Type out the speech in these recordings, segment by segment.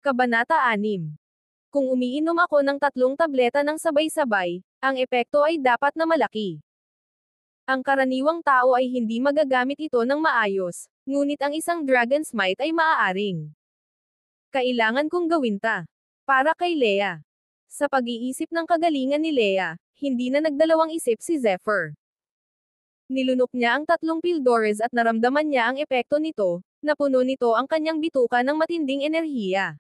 Kabanata 6. Kung umiinom ako ng 3 tableta ng sabay-sabay, ang epekto ay dapat na malaki. Ang karaniwang tao ay hindi magagamit ito ng maayos, ngunit ang isang Dragon Smite ay maaaring. Kailangan kong gawin ta. Para kay Leia. Sa pag-iisip ng kagalingan ni Leia, hindi na nagdalawang isip si Zephyr. Nilunok niya ang 3 Pildores at naramdaman niya ang epekto nito, napuno nito ang kanyang bituka ng matinding enerhiya.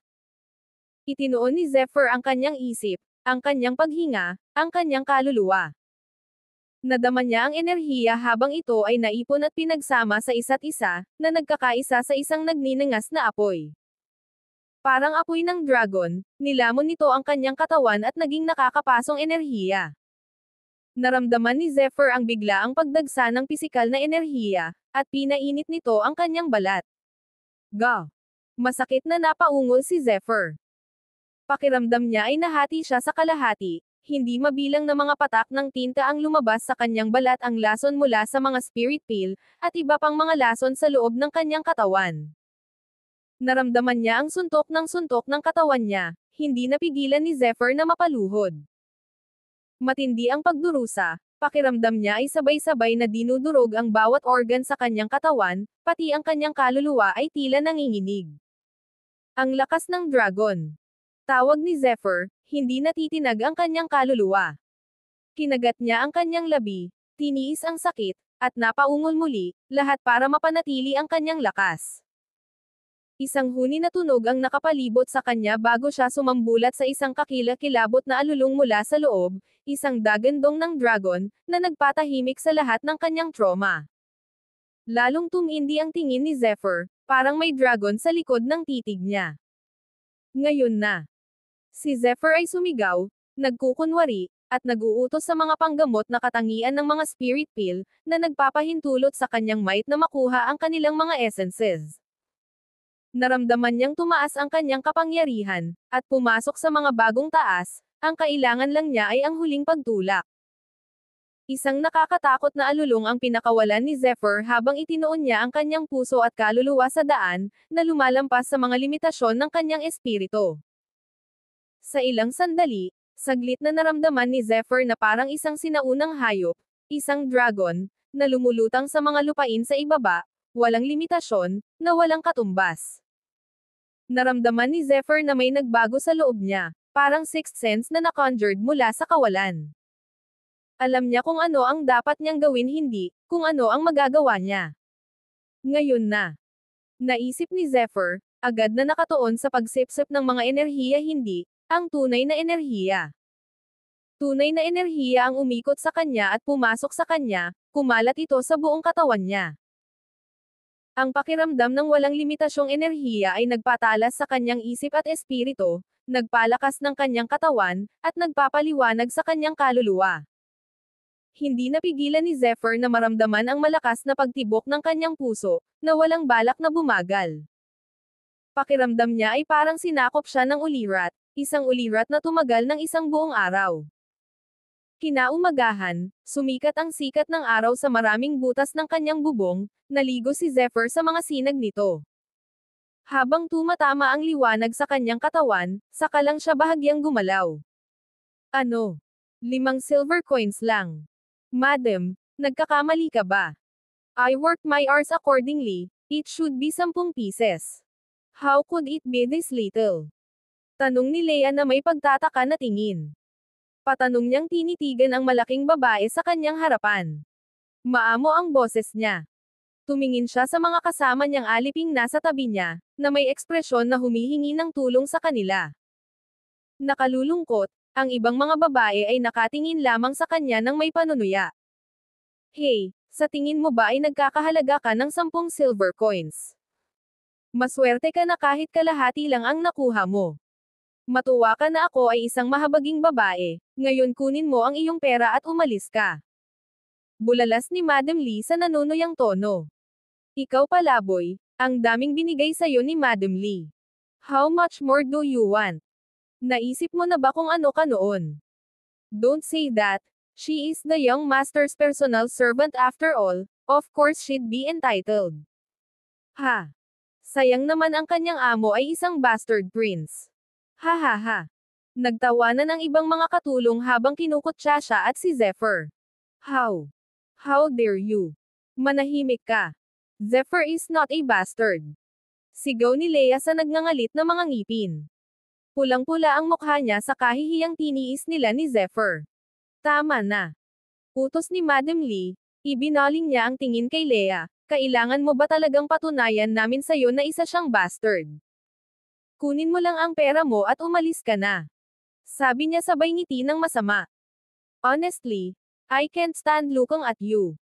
Itinoon ni Zephyr ang kanyang isip, ang kanyang paghinga, ang kanyang kaluluwa. Nadama niya ang enerhiya habang ito ay naipon at pinagsama sa isa't isa, na nagkakaisa sa isang nagninangas na apoy. Parang apoy ng dragon, nilamon nito ang kanyang katawan at naging nakakapasong enerhiya. Naramdaman ni Zephyr ang biglaang pagdagsa ng pisikal na enerhiya, at pinainit nito ang kanyang balat. Ga! Masakit na napaungol si Zephyr. Pakiramdam niya ay nahati siya sa kalahati, hindi mabilang na mga patak ng tinta ang lumabas sa kanyang balat, ang lason mula sa mga spirit peel, at iba pang mga lason sa loob ng kanyang katawan. Naramdaman niya ang suntok ng katawan niya, hindi napigilan ni Zephyr na mapaluhod. Matindi ang pagdurusa, pakiramdam niya ay sabay-sabay na dinudurog ang bawat organ sa kanyang katawan, pati ang kanyang kaluluwa ay tila nanginginig. Ang lakas ng dragon. Tawag ni Zephyr, hindi natitinag ang kanyang kaluluwa. Kinagat niya ang kanyang labi, tiniis ang sakit, at napaungol muli, lahat para mapanatili ang kanyang lakas. Isang huni na tunog ang nakapalibot sa kanya bago siya sumambulat sa isang kakilakilabot na alulong mula sa loob, isang dagandong ng dragon, na nagpatahimik sa lahat ng kanyang trauma. Lalong tumindi ang tingin ni Zephyr, parang may dragon sa likod ng titig niya. Ngayon na. Si Zephyr ay sumigaw, nagkukunwari, at nag-uutos sa mga panggamot na katangian ng mga spirit peel, na nagpapahintulot sa kanyang might na makuha ang kanilang mga essences. Naramdaman niyang tumaas ang kanyang kapangyarihan, at pumasok sa mga bagong taas, ang kailangan lang niya ay ang huling pagtulak. Isang nakakatakot na alulong ang pinakawalan ni Zephyr habang itinoon niya ang kanyang puso at kaluluwa sa daan, na lumalampas sa mga limitasyon ng kanyang espiritu. Sa ilang sandali, saglit na naramdaman ni Zephyr na parang isang sinaunang hayop, isang dragon, na lumulutang sa mga lupain sa ibaba, walang limitasyon, na walang katumbas. Naramdaman ni Zephyr na may nagbago sa loob niya, parang sixth sense na na-conjured mula sa kawalan. Alam niya kung ano ang dapat niyang gawin, hindi kung ano ang magagawa niya. Ngayon na. Naisip ni Zephyr, agad na nakatuon sa pagsipsip ng mga enerhiya, hindi ang tunay na enerhiya. Tunay na enerhiya ang umikot sa kanya at pumasok sa kanya, kumalat ito sa buong katawan niya. Ang pakiramdam ng walang limitasyong enerhiya ay nagpatalas sa kanyang isip at espiritu, nagpalakas ng kanyang katawan, at nagpapaliwanag sa kanyang kaluluwa. Hindi napigilan ni Zephyr na maramdaman ang malakas na pagtibok ng kanyang puso, na walang balak na bumagal. Pakiramdam niya ay parang sinakop siya ng ulirat, isang ulirat na tumagal ng isang buong araw. Kinaumagahan, sumikat ang sikat ng araw sa maraming butas ng kanyang bubong, naligo si Zephyr sa mga sinag nito. Habang tumatama ang liwanag sa kanyang katawan, saka lang siya bahagyang gumalaw. Ano? 5 silver coins lang. Madam, nagkakamali ka ba? I worked my hours accordingly, it should be 10 pieces. How could it be this little? Tanong ni Leia na may pagtataka na tingin. Patanong niyang tinitigan ang malaking babae sa kanyang harapan. Maamo ang boses niya. Tumingin siya sa mga kasama niyang aliping nasa tabi niya, na may ekspresyon na humihingi ng tulong sa kanila. Nakalulungkot, ang ibang mga babae ay nakatingin lamang sa kanya ng may panunuya. Hey, sa tingin mo ba ay nagkakahalaga ka ng 10 silver coins? Maswerte ka na kahit kalahati lang ang nakuha mo. Matuwa ka na ako ay isang mahabaging babae, ngayon kunin mo ang iyong pera at umalis ka. Bulalas ni Madam Lee sa nanunuyang tono. Ikaw palaboy, ang daming binigay sa'yo ni Madam Lee. How much more do you want? Naisip mo na ba kung ano ka noon? Don't say that, she is the young master's personal servant after all, of course she'd be entitled. Ha! Sayang naman ang kanyang amo ay isang bastard prince. Hahaha. Nagtawanan ang ibang mga katulong habang kinukutya siya at si Zephyr. How? How dare you? Manahimik ka. Zephyr is not a bastard. Sigaw ni Leia sa nagngangalit na mga ngipin. Pulang-pula ang mukha niya sa kahihiyang tiniis nila ni Zephyr. Tama na. Utos ni Madam Lee, ibinaling niya ang tingin kay Leia, kailangan mo ba talagang patunayan namin sa'yo na isa siyang bastard? Kunin mo lang ang pera mo at umalis ka na. Sabi niya sabay ngiti ng masama. Honestly, I can't stand looking at you.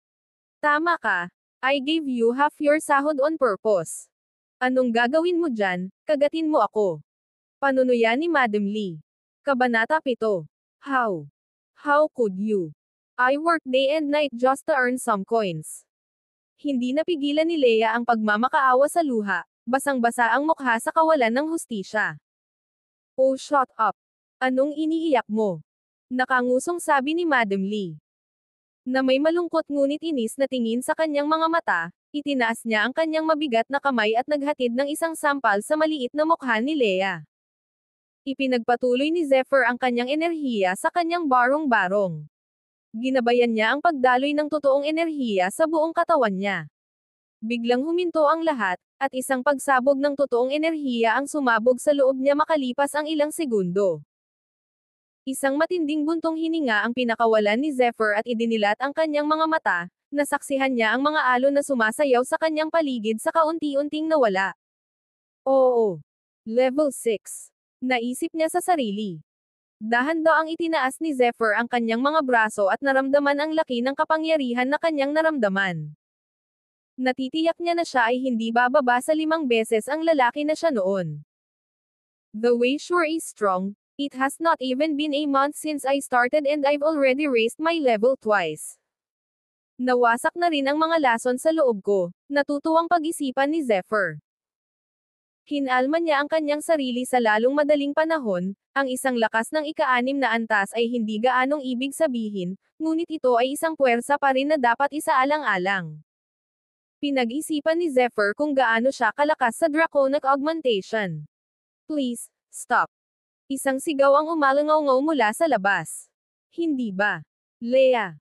Tama ka, I gave you half your sahod on purpose. Anong gagawin mo dyan, kagatin mo ako. Panunuyan ni Madam Lee. Kabanata 7. How? How could you? I work day and night just to earn some coins. Hindi napigilan ni Leia ang pagmamakaawa sa luha, basang-basa ang mukha sa kawalan ng hustisya. Oh, shut up. Anong iniiyak mo? Nakangusong sabi ni Madam Lee. Na may malungkot ngunit inis na tingin sa kanyang mga mata, itinaas niya ang kanyang mabigat na kamay at naghatid ng isang sampal sa maliit na mukha ni Leia. Ipinagpatuloy ni Zephyr ang kanyang enerhiya sa kanyang barong-barong. Ginabayan niya ang pagdaloy ng totoong enerhiya sa buong katawan niya. Biglang huminto ang lahat, at isang pagsabog ng totoong enerhiya ang sumabog sa loob niya makalipas ang ilang segundo. Isang matinding buntong hininga ang pinakawalan ni Zephyr at idinilat ang kanyang mga mata, nasaksihan niya ang mga alon na sumasayaw sa kanyang paligid sa kaunti-unting nawala. Oo. Level 6. Naisip niya sa sarili. Dahan-daang itinaas ni Zephyr ang kanyang mga braso at naramdaman ang laki ng kapangyarihan na kanyang naramdaman. Natitiyak niya na siya ay hindi bababa sa 5 beses ang lalaki na siya noon. The way sure is strong, it has not even been a month since I started and I've already raised my level twice. Nawasak na rin ang mga lason sa loob ko, natutuwang pag-isipan ni Zephyr. Kinalma niya ang kanyang sarili sa lalong madaling panahon, ang isang lakas ng ika-6 na antas ay hindi gaanong ibig sabihin, ngunit ito ay isang puwersa pa rin na dapat isaalang-alang. Pinag-isipan ni Zephyr kung gaano siya kalakas sa Draconic Augmentation. Please, stop. Isang sigaw ang umalangaw-ngaw mula sa labas. Hindi ba? Leia.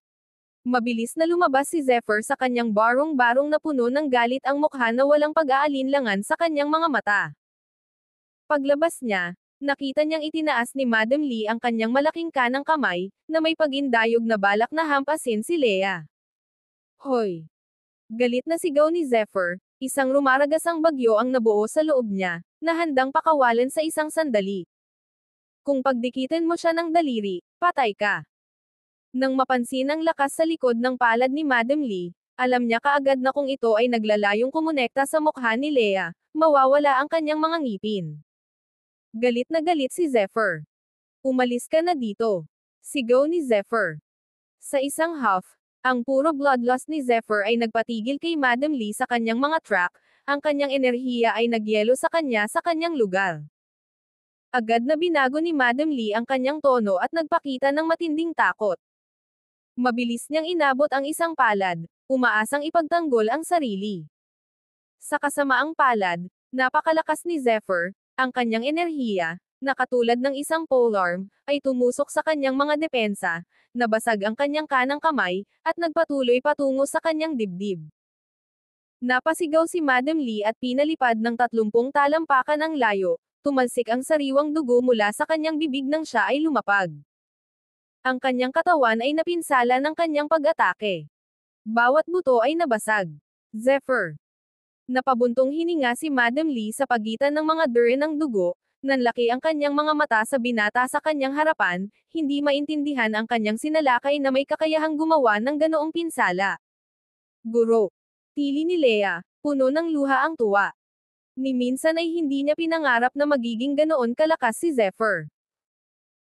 Mabilis na lumabas si Zephyr sa kanyang barong-barong na puno ng galit ang mukha na walang pag-aalinlangan sa kanyang mga mata. Paglabas niya, nakita niyang itinaas ni Madam Lee ang kanyang malaking kanang kamay, na may pag-indayog na balak na hampasin si Leia. Hoy! Galit na sigaw ni Zephyr, isang rumaragasang bagyo ang nabuo sa loob niya, na handang pakawalan sa isang sandali. Kung pagdikitin mo siya ng daliri, patay ka. Nang mapansin ang lakas sa likod ng palad ni Madam Lee, alam niya kaagad na kung ito ay naglalayong kumonekta sa mukha ni Leia, mawawala ang kanyang mga ngipin. Galit na galit si Zephyr. Umalis ka na dito. Sigaw ni Zephyr. Sa isang huff, ang puro bloodlust ni Zephyr ay nagpatigil kay Madam Lee sa kanyang mga track, ang kanyang enerhiya ay nagyelo sa kanyang lugar. Agad na binago ni Madam Lee ang kanyang tono at nagpakita ng matinding takot. Mabilis niyang inabot ang isang palad, umaasang ipagtanggol ang sarili. Sa kasamaang palad, napakalakas ni Zephyr, ang kanyang enerhiya, na katulad ng isang polearm, ay tumusok sa kanyang mga depensa, nabasag ang kanyang kanang kamay, at nagpatuloy patungo sa kanyang dibdib. Napasigaw si Madam Lee at pinalipad ng 30 talampakan ang layo, tumalsik ang sariwang dugo mula sa kanyang bibig nang siya ay lumapag. Ang kanyang katawan ay napinsala ng kanyang pag-atake. Bawat buto ay nabasag. Zephyr. Napabuntong hininga si Madam Lee sa pagitan ng mga dure ng dugo, nanlaki ang kanyang mga mata sa binata sa kanyang harapan, hindi maintindihan ang kanyang sinalakay na may kakayahang gumawa ng ganoong pinsala. Guro. Tili ni Leia, puno ng luha ang tuwa. Ni minsan ay hindi niya pinangarap na magiging ganoon kalakas si Zephyr.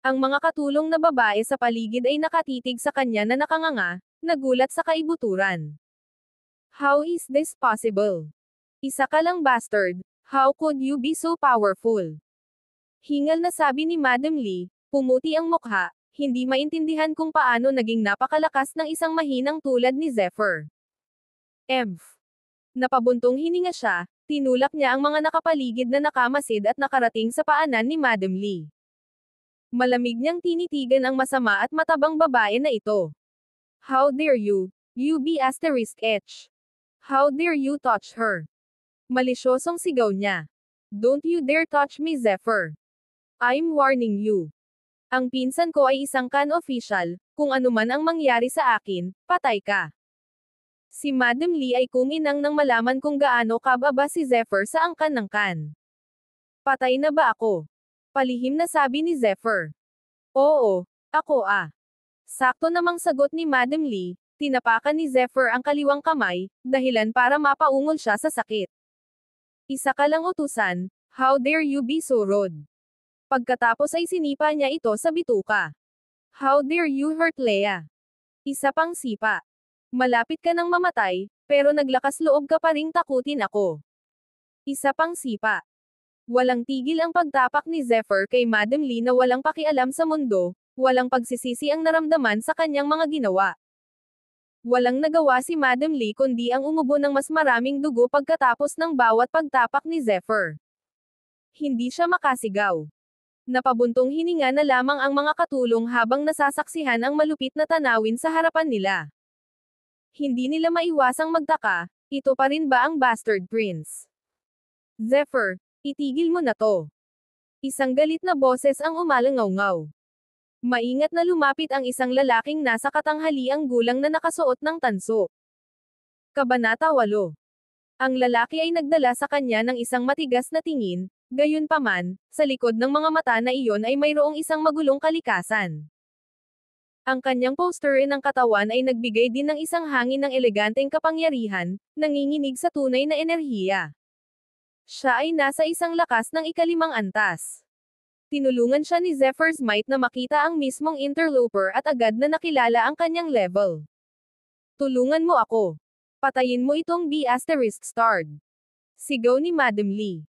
Ang mga katulong na babae sa paligid ay nakatitig sa kanya na nakanganga, nagulat sa kaibuturan. How is this possible? Isa ka lang bastard, how could you be so powerful? Hingal na sabi ni Madam Lee, pumuti ang mukha, hindi maintindihan kung paano naging napakalakas ng isang mahinang tulad ni Zephyr. Napabuntong hininga siya, Tinulak niya ang mga nakapaligid na nakamasid at nakarating sa paanan ni Madam Lee. Malamig niyang tinitigan ang masama at matabang babae na ito. How dare you, UB*H. How dare you touch her? Malisyosong sigaw niya. Don't you dare touch me, Zephyr. I'm warning you. Ang pinsan ko ay isang kan official, kung ano man ang mangyari sa akin, patay ka. Si Madam Lee ay kuminang nang malaman kung gaano kababa si Zephyr sa angkan ng kan. Patay na ba ako? Palihim na sabi ni Zephyr. Oo, ako ah. Sakto namang sagot ni Madam Lee, tinapakan ni Zephyr ang kaliwang kamay, dahilan para mapaungol siya sa sakit. Isa ka lang utusan, how dare you be so rude? Pagkatapos ay sinipa niya ito sa bituka. How dare you hurt Leah? Isa pang sipa. Malapit ka nang mamatay, pero naglakas loob ka pa ring takutin ako. Isa pang sipa. Walang tigil ang pagtapak ni Zephyr kay Madam Lee na walang pakialam sa mundo, walang pagsisisi ang naramdaman sa kanyang mga ginawa. Walang nagawa si Madam Lee kundi ang umubo ng mas maraming dugo pagkatapos ng bawat pagtapak ni Zephyr. Hindi siya makasigaw. Napabuntong hininga na lamang ang mga katulong habang nasasaksihan ang malupit na tanawin sa harapan nila. Hindi nila maiwasang magtaka, ito pa rin ba ang bastard prince? Zephyr, itigil mo na to. Isang galit na boses ang umalangaw-ngaw. Maingat na lumapit ang isang lalaking nasa katanghaliang gulang na nakasuot ng tanso. Kabanata 8. Ang lalaki ay nagdala sa kanya ng isang matigas na tingin, gayunpaman, sa likod ng mga mata na iyon ay mayroong isang magulong kalikasan. Ang kanyang poster ng katawan ay nagbigay din ng isang hangin ng eleganteng kapangyarihan, nanginginig sa tunay na enerhiya. Siya ay nasa isang lakas ng ikalimang antas. Tinulungan siya ni Zephyr's might na makita ang mismong interloper at agad na nakilala ang kanyang level. Tulungan mo ako. Patayin mo itong B*****. Sigaw ni Madam Lee.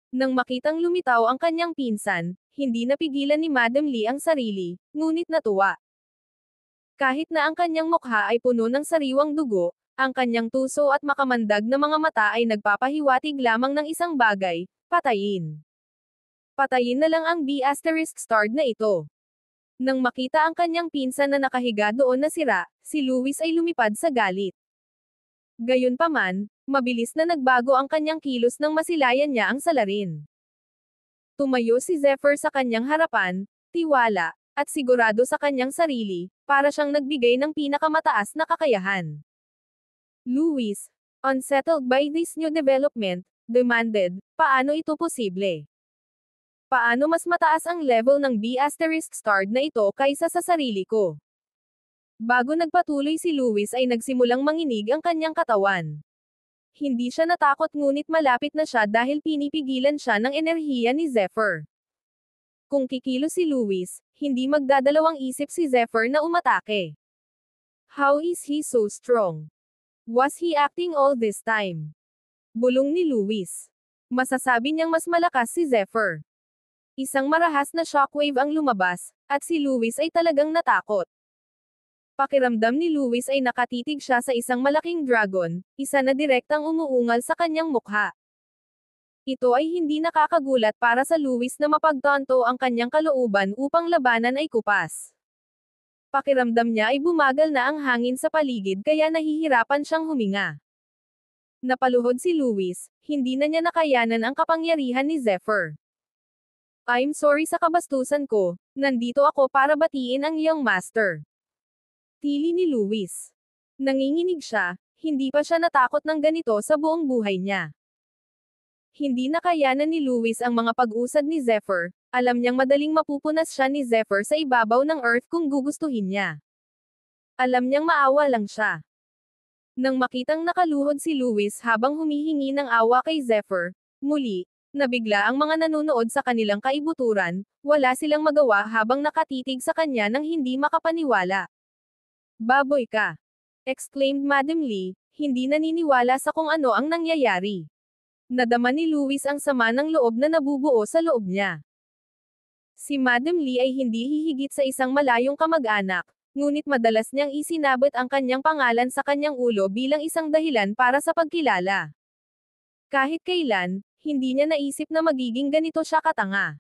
Nang makitang lumitaw ang kanyang pinsan, hindi napigilan ni Madam Lee ang sarili, ngunit natuwa. Kahit na ang kanyang mukha ay puno ng sariwang dugo, ang kanyang tuso at makamandag na mga mata ay nagpapahiwatig lamang ng isang bagay, patayin. Patayin na lang ang B** na ito. Nang makita ang kanyang pinsan na nakahiga doon na sira, si Louis ay lumipad sa galit. Gayunpaman, mabilis na nagbago ang kanyang kilos nang masilayan niya ang salarin. Tumayo si Zephyr sa kanyang harapan, tiwala, at sigurado sa kanyang sarili, para siyang nagbigay ng pinakamataas na kakayahan. Louis, unsettled by this new development, demanded, paano ito posible? Paano mas mataas ang level ng B** na ito kaysa sa sarili ko? Bago nagpatuloy si Louis ay nagsimulang manginig ang kanyang katawan. Hindi siya natakot ngunit malapit na siya dahil pinipigilan siya ng enerhiya ni Zephyr. Kung kikilos si Louis, hindi magdadalawang isip si Zephyr na umatake. How is he so strong? Was he acting all this time? Bulong ni Louis. Masasabi niyang mas malakas si Zephyr. Isang marahas na shockwave ang lumabas, at si Louis ay talagang natakot. Pakiramdam ni Louis ay nakatitig siya sa isang malaking dragon, isa na direktang umuungal sa kanyang mukha. Ito ay hindi nakakagulat para sa Louis na mapagtanto ang kanyang kalooban upang labanan ay kupas. Pakiramdam niya ay bumagal na ang hangin sa paligid kaya nahihirapan siyang huminga. Napaluhod si Louis, hindi na niya nakayanan ang kapangyarihan ni Zephyr. I'm sorry sa kabastusan ko, nandito ako para batiin ang iyong master. Tili ni Louis. Nanginginig siya, hindi pa siya natakot ng ganito sa buong buhay niya. Hindi nakayanan ni Louis ang mga pag-usad ni Zephyr, alam niyang madaling mapupunas siya ni Zephyr sa ibabaw ng earth kung gugustuhin niya. Alam niyang maawa lang siya. Nang makitang nakaluhod si Louis habang humihingi ng awa kay Zephyr, muli, nabigla ang mga nanonood sa kanilang kaibuturan, wala silang magawa habang nakatitig sa kanya nang hindi makapaniwala. Baboy ka! Exclaimed Madam Lee, hindi naniniwala sa kung ano ang nangyayari. Nadama ni Louis ang sama ng loob na nabubuo sa loob niya. Si Madam Lee ay hindi hihigit sa isang malayong kamag-anak, ngunit madalas niyang isinabot ang kanyang pangalan sa kanyang ulo bilang isang dahilan para sa pagkilala. Kahit kailan, hindi niya naisip na magiging ganito siya katanga.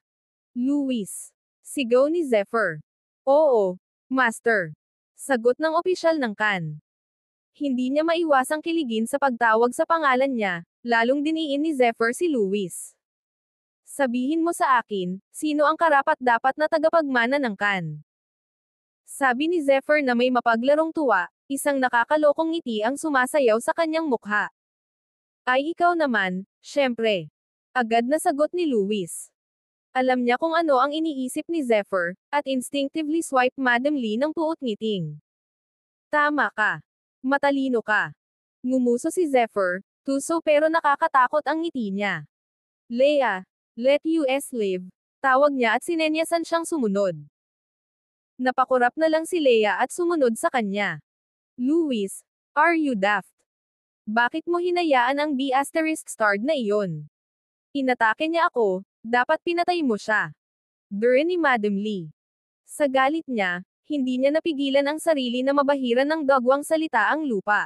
Luis. Sigaw ni Zephyr. Oo, Master. Sagot ng opisyal ng Khan. Hindi niya maiwasang kiligin sa pagtawag sa pangalan niya, lalong diniin ni Zephyr si Luis. Sabihin mo sa akin, sino ang karapat-dapat na tagapagmana ng Khan? Sabi ni Zephyr na may mapaglarong tuwa, isang nakakalokong ngiti ang sumasayaw sa kanyang mukha. Ay ikaw naman, syempre. Agad na sagot ni Luis. Alam niya kung ano ang iniisip ni Zephyr, at instinctively swipe Madam Lee ng puot ngiting. Tama ka. Matalino ka. Ngumuso si Zephyr, tuso pero nakakatakot ang ngiti niya. Leia, let us live. Tawag niya at sinenyasan siyang sumunod. Napakurap na lang si Leia at sumunod sa kanya. Luis, are you daft? Bakit mo hinayaan ang B***starred na iyon? Inatake niya ako, dapat pinatay mo siya. Durin ni Madam Lee. Sa galit niya, hindi niya napigilan ang sarili na mabahiran ng dagwang salita ang lupa.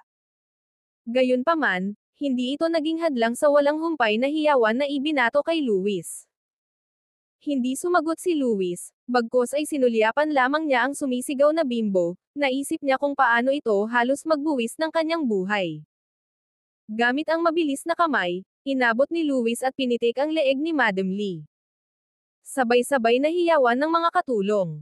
Gayunpaman, hindi ito naging hadlang sa walang humpay na hiyawan na ibinato kay Luis. Hindi sumagot si Luis, bagkus ay sinulyapan lamang niya ang sumisigaw na bimbo, naisip niya kung paano ito halos magbuwis ng kanyang buhay. Gamit ang mabilis na kamay, inabot ni Luis at pinitik ang leeg ni Madam Lee. Sabay-sabay na hiyawan ng mga katulong.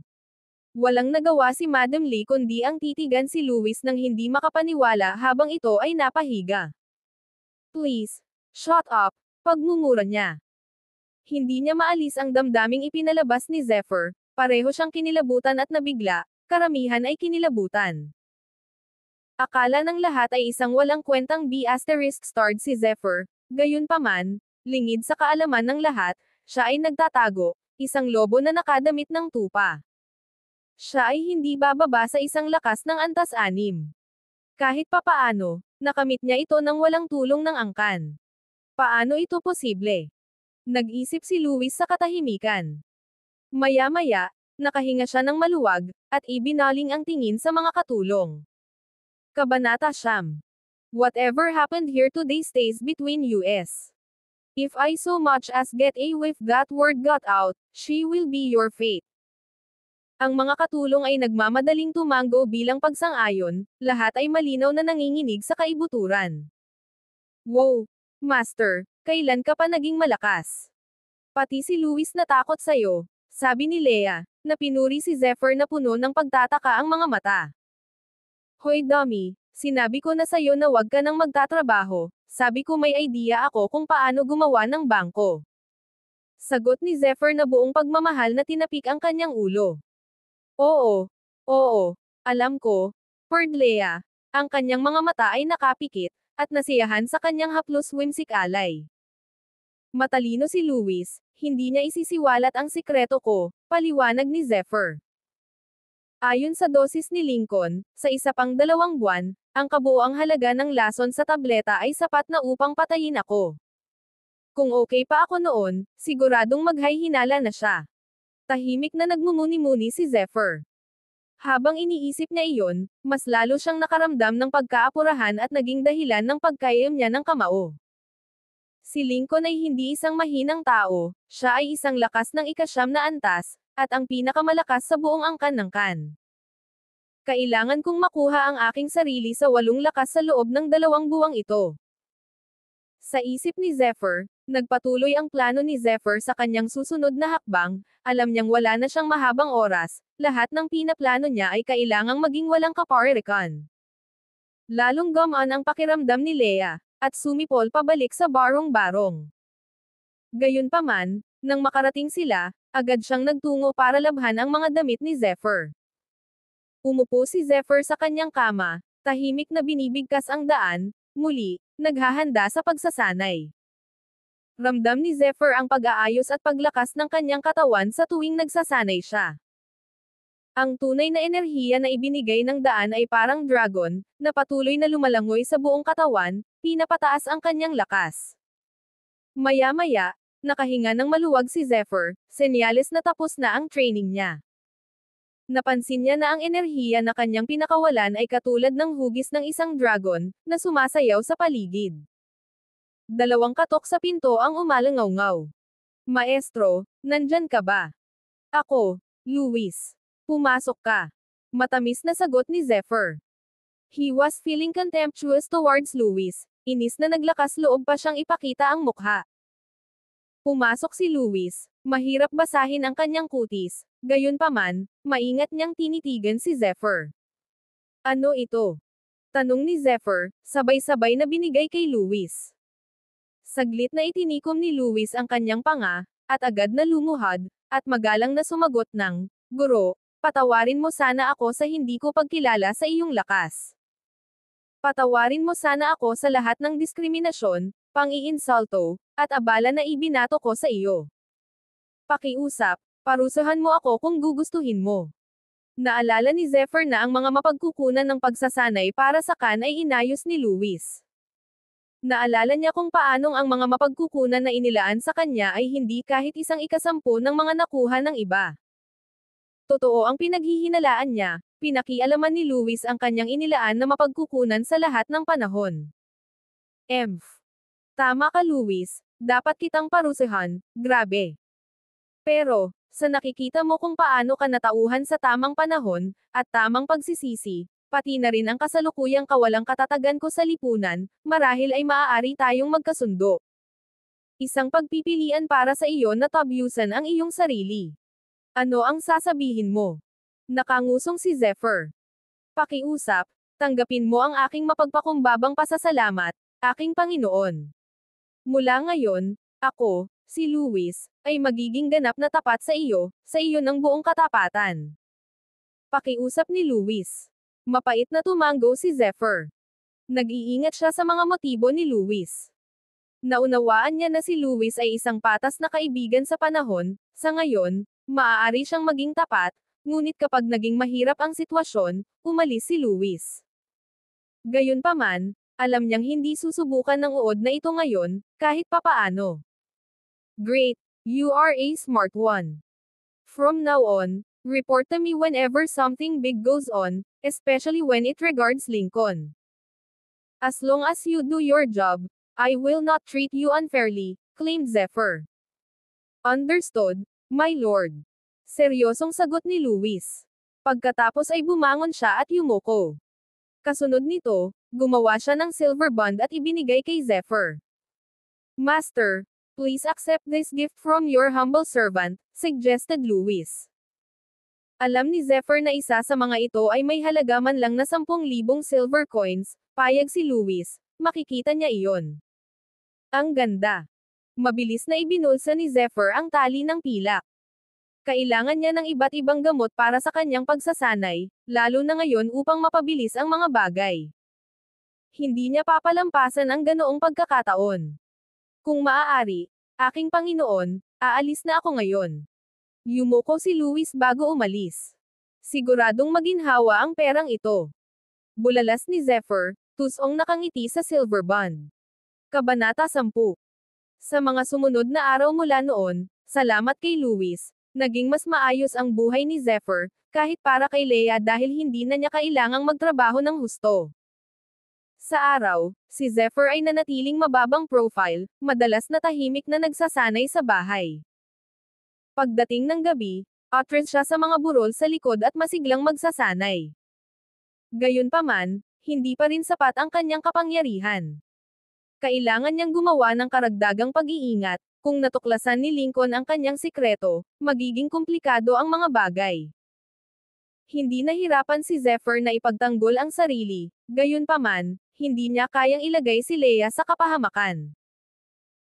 Walang nagawa si Madam Lee kundi ang titigan si Luis nang hindi makapaniwala habang ito ay napahiga. Please, shut up, pagmumura niya. Hindi niya maalis ang damdaming ipinalabas ni Zephyr, pareho siyang kinilabutan at nabigla, karamihan ay kinilabutan. Akala ng lahat ay isang walang kwentang B***starred si Zephyr, gayunpaman, lingid sa kaalaman ng lahat, siya ay nagtatago, isang lobo na nakadamit ng tupa. Siya ay hindi bababa sa isang lakas ng antas-anim. Kahit papaano, nakamit niya ito nang walang tulong ng angkan. Paano ito posible? Nag-isip si Luis sa katahimikan. Maya-maya, nakahinga siya ng maluwag, at ibinaling ang tingin sa mga katulong. Kabanata Siyam. Whatever happened here today stays between us. If I so much as get a whiff that word got out, she will be your fate. Ang mga katulong ay nagmamadaling tumanggo bilang pagsang-ayon, lahat ay malinaw na nanginginig sa kaibuturan. Wow, Master, kailan ka pa naging malakas? Pati si Luis natakot sa'yo, sabi ni Leia, na pinuri si Zephyr na puno ng pagtataka ang mga mata. Hoy dummy, sinabi ko na sa'yo na wag ka nang magtatrabaho, sabi ko may idea ako kung paano gumawa ng bangko. Sagot ni Zephyr na buong pagmamahal na tinapik ang kanyang ulo. Oo, alam ko, purred Leia, ang kanyang mga mata ay nakapikit, at nasiyahan sa kanyang haplos whimsic alay. Matalino si Luis, hindi niya isisiwalat ang sikreto ko, paliwanag ni Zephyr. Ayon sa dosis ni Lincoln, sa isa pang 2 buwan, ang kabuoang halaga ng lason sa tableta ay sapat na upang patayin ako. Kung okay pa ako noon, siguradong maghay-hinala na siya. Tahimik na nagmumuni-muni si Zephyr. Habang iniisip niya iyon, mas lalo siyang nakaramdam ng pagkaapurahan at naging dahilan ng pagkayam niya ng kamao. Si Lincoln ay hindi isang mahinang tao, siya ay isang lakas ng ika-9 na antas, at ang pinakamalakas sa buong angkan ng Khan. Kailangan kong makuha ang aking sarili sa 8 lakas sa loob ng 2 buwang ito. Sa isip ni Zephyr, nagpatuloy ang plano ni Zephyr sa kanyang susunod na hakbang, alam niyang wala na siyang mahabang oras, lahat ng pinaplano niya ay kailangang maging walang kaparirikan. Lalong gumaan ang pakiramdam ni Leia, at sumipol pabalik sa barong-barong. Gayunpaman, nang makarating sila, agad siyang nagtungo para labhan ang mga damit ni Zephyr. Umupo si Zephyr sa kanyang kama, tahimik na binibigkas ang daan, muli, naghahanda sa pagsasanay. Ramdam ni Zephyr ang pag-aayos at paglakas ng kanyang katawan sa tuwing nagsasanay siya. Ang tunay na enerhiya na ibinigay ng daan ay parang dragon, na patuloy na lumalangoy sa buong katawan, pinapataas ang kanyang lakas. Maya-maya, nakahinga ng maluwag si Zephyr, senyales na tapos na ang training niya. Napansin niya na ang enerhiya na kanyang pinakawalan ay katulad ng hugis ng isang dragon, na sumasayaw sa paligid. Dalawang katok sa pinto ang umalangaw-ngaw. Maestro, nandyan ka ba? Ako, Luis. Pumasok ka. Matamis na sagot ni Zephyr. He was feeling contemptuous towards Luis, inis na naglakas loob pa siyang ipakita ang mukha. Pumasok si Luis, mahirap basahin ang kanyang kutis, gayunpaman, maingat niyang tinitigan si Zephyr. Ano ito? Tanong ni Zephyr, sabay-sabay na binigay kay Luis. Saglit na itinikom ni Luis ang kanyang panga, at agad na lumuhad, at magalang na sumagot ng, Guro, patawarin mo sana ako sa hindi ko pagkilala sa iyong lakas. Patawarin mo sana ako sa lahat ng diskriminasyon, pang-iinsulto, at abala na ibinato ko sa iyo. Pakiusap, parusahan mo ako kung gugustuhin mo. Naalala ni Zephyr na ang mga mapagkukunan ng pagsasanay para sa kan ay inayos ni Luis. Naalala niya kung paanong ang mga mapagkukunan na inilaan sa kanya ay hindi kahit 1/10 ng mga nakuha ng iba. Totoo ang pinaghihinalaan niya, pinakialaman ni Luis ang kanyang inilaan na mapagkukunan sa lahat ng panahon. Tama ka Luis, dapat kitang parusahan, grabe. Pero, sa nakikita mo kung paano ka natauhan sa tamang panahon, at tamang pagsisisi, pati na rin ang kasalukuyang kawalang katatagan ko sa lipunan, marahil ay maaari tayong magkasundo. Isang pagpipilian para sa iyo na tabyusan ang iyong sarili. Ano ang sasabihin mo? Nakangusong si Zephyr. Pakiusap, tanggapin mo ang aking mapagpakumbabang pasasalamat, aking Panginoon. Mula ngayon, ako, si Luis, ay magiging ganap na tapat sa iyo ng buong katapatan. Pakiusap ni Luis. Mapait na tumanggo si Zephyr. Nag-iingat siya sa mga motibo ni Luis. Naunawaan niya na si Luis ay isang patas na kaibigan sa panahon, sa ngayon, maaari siyang maging tapat, ngunit kapag naging mahirap ang sitwasyon, umalis si Luis. Gayunpaman, alam niyang hindi susubukan ng uod na ito ngayon, kahit papaano. Great, you are a smart one. From now on, report to me whenever something big goes on, especially when it regards Lincoln. As long as you do your job, I will not treat you unfairly, claimed Zephyr. Understood, my lord. Seryosong sagot ni Luis. Pagkatapos ay bumangon siya at yumuko. Kasunod nito, gumawa siya ng silver bond at ibinigay kay Zephyr. Master, please accept this gift from your humble servant, suggested Luis. Alam ni Zephyr na isa sa mga ito ay may halaga man lang na 10,000 silver coins, payag si Luis, makikita niya iyon. Ang ganda. Mabilis na ibinulsa ni Zephyr ang tali ng pilak. Kailangan niya ng iba't ibang gamot para sa kanyang pagsasanay, lalo na ngayon upang mapabilis ang mga bagay. Hindi niya papalampasan ang ganoong pagkakataon. Kung maaari, aking Panginoon, aalis na ako ngayon. Yumuko si Luis bago umalis. Siguradong maginhawa ang perang ito. Bulalas ni Zephyr, tusong nakangiti sa silver bond. Kabanata 10. Sa mga sumunod na araw mula noon, salamat kay Luis, naging mas maayos ang buhay ni Zephyr, kahit para kay Leia dahil hindi na niya kailangang magtrabaho ng husto. Sa araw, si Zephyr ay nanatiling mababang profile, madalas na tahimik na nagsasanay sa bahay. Pagdating ng gabi, atras siya sa mga burol sa likod at masiglang magsasanay. Gayunpaman, hindi pa rin sapat ang kanyang kapangyarihan. Kailangan niyang gumawa ng karagdagang pag-iingat, kung natuklasan ni Lincoln ang kanyang sikreto, magiging komplikado ang mga bagay. Hindi nahirapan si Zephyr na ipagtanggol ang sarili, gayunpaman, hindi niya kayang ilagay si Leia sa kapahamakan.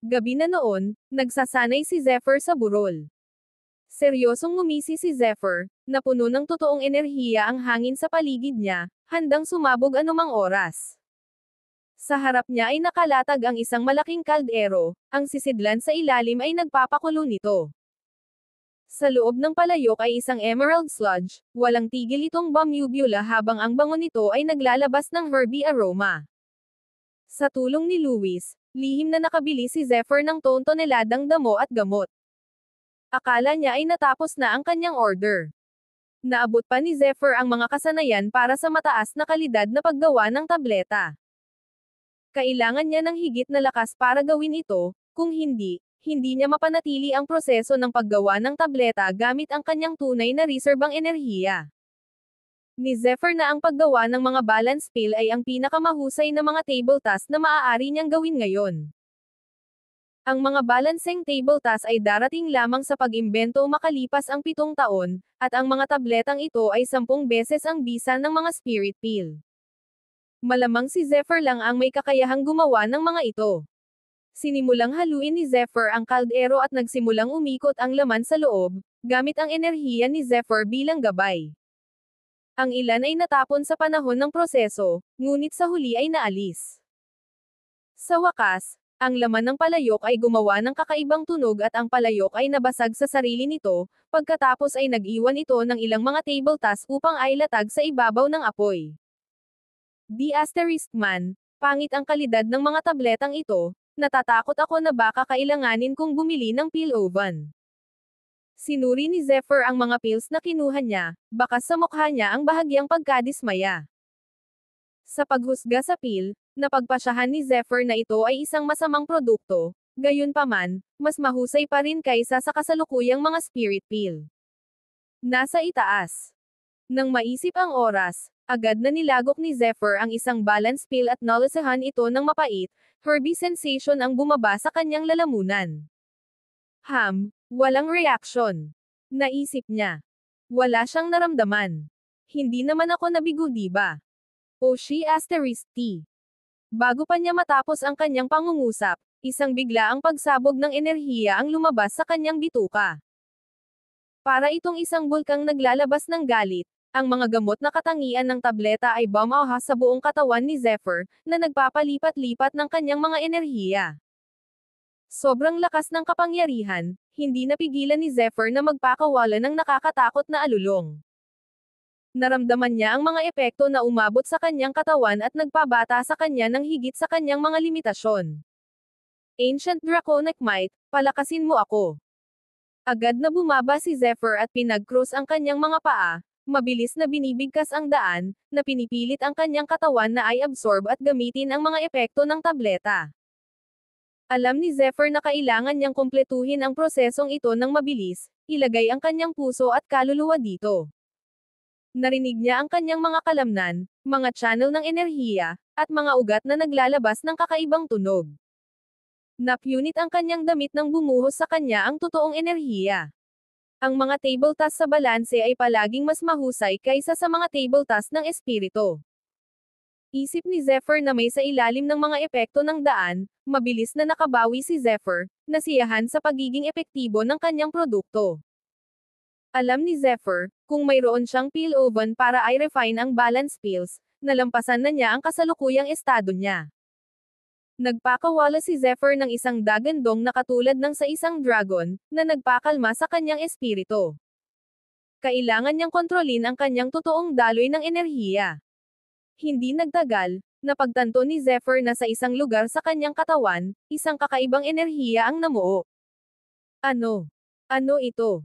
Gabi na noon, nagsasanay si Zephyr sa burol. Seryosong ngumisi si Zephyr, na puno ng totoong enerhiya ang hangin sa paligid niya, handang sumabog anumang oras. Sa harap niya ay nakalatag ang isang malaking kaldero, ang sisidlan sa ilalim ay nagpapakulo nito. Sa loob ng palayok ay isang emerald sludge, walang tigil itong bumubula habang ang bango nito ay naglalabas ng herby aroma. Sa tulong ni Luis, lihim na nakabili si Zephyr ng toneladang damo at gamot. Akala niya ay natapos na ang kanyang order. Naabot pa ni Zephyr ang mga kasanayan para sa mataas na kalidad na paggawa ng tableta. Kailangan niya ng higit na lakas para gawin ito, kung hindi, hindi niya mapanatili ang proseso ng paggawa ng tableta gamit ang kanyang tunay na reserbang enerhiya. Ni Zephyr na ang paggawa ng mga balance pill ay ang pinakamahusay na mga table task na maaari niyang gawin ngayon. Ang mga balancing table task ay darating lamang sa pag-imbento makalipas ang 7 taon, at ang mga tabletang ito ay 10 beses ang bisa ng mga spirit pill. Malamang si Zephyr lang ang may kakayahang gumawa ng mga ito. Sinimulang haluin ni Zephyr ang kaldero at nagsimulang umikot ang laman sa loob, gamit ang enerhiya ni Zephyr bilang gabay. Ang ilan ay natapon sa panahon ng proseso, ngunit sa huli ay naalis. Sa wakas, ang laman ng palayok ay gumawa ng kakaibang tunog at ang palayok ay nabasag sa sarili nito, pagkatapos ay nag-iwan ito ng ilang mga table task upang ay latag sa ibabaw ng apoy. The asterisk man, pangit ang kalidad ng mga tabletang ito, natatakot ako na baka kailanganin kong bumili ng pill oven. Sinuri ni Zephyr ang mga pills na kinuha niya, baka sa mukha niya ang bahagyang pagkadismaya. Sa paghusga sa pill, napagpasyahan ni Zephyr na ito ay isang masamang produkto, gayunpaman, mas mahusay pa rin kaysa sa kasalukuyang mga spirit pill. Nasa itaas. Nang maisip ang oras, agad na nilagok ni Zephyr ang isang balance pill at nalasahan ito ng mapait, herby sensation ang bumaba sa kanyang lalamunan. Walang reaksyon. Naisip niya. Wala siyang naramdaman. Hindi naman ako nabigo diba? O she asterisk T. Bago pa niya matapos ang kanyang pangungusap, isang biglaang pagsabog ng enerhiya ang lumabas sa kanyang bituka. Para itong isang bulkang naglalabas ng galit, ang mga gamot na katangian ng tableta ay bumahas sa buong katawan ni Zephyr, na nagpapalipat-lipat ng kanyang mga enerhiya. Sobrang lakas ng kapangyarihan, hindi napigilan ni Zephyr na magpakawala ng nakakatakot na alulong. Naramdaman niya ang mga epekto na umabot sa kanyang katawan at nagpabata sa kanya ng higit sa kanyang mga limitasyon. Ancient Draconic Might, palakasin mo ako. Agad na bumaba si Zephyr at pinag-cross ang kanyang mga paa, mabilis na binibigkas ang daan, na pinipilit ang kanyang katawan na ay absorb at gamitin ang mga epekto ng tableta. Alam ni Zephyr na kailangan niyang kumpletuhin ang prosesong ito ng mabilis, ilagay ang kanyang puso at kaluluwa dito. Narinig niya ang kanyang mga kalamnan, mga channel ng enerhiya, at mga ugat na naglalabas ng kakaibang tunog. Napunit ang kanyang damit nang bumuhos sa kanya ang totoong enerhiya. Ang mga table task sa balanse ay palaging mas mahusay kaysa sa mga table task ng espiritu. Isip ni Zephyr na may sa ilalim ng mga epekto ng daan, mabilis na nakabawi si Zephyr, nasiyahan sa pagiging epektibo ng kanyang produkto. Alam ni Zephyr, kung mayroon siyang pill oven para i-refine ang balance pills, nalampasan na niya ang kasalukuyang estado niya. Nagpakawala si Zephyr ng isang dagandong na katulad ng sa isang dragon, na nagpakalma sa kanyang espiritu. Kailangan niyang kontrolin ang kanyang totoong daloy ng enerhiya. Hindi nagtagal, napagtanto ni Zephyr na sa isang lugar sa kanyang katawan, isang kakaibang enerhiya ang namuo. Ano ito?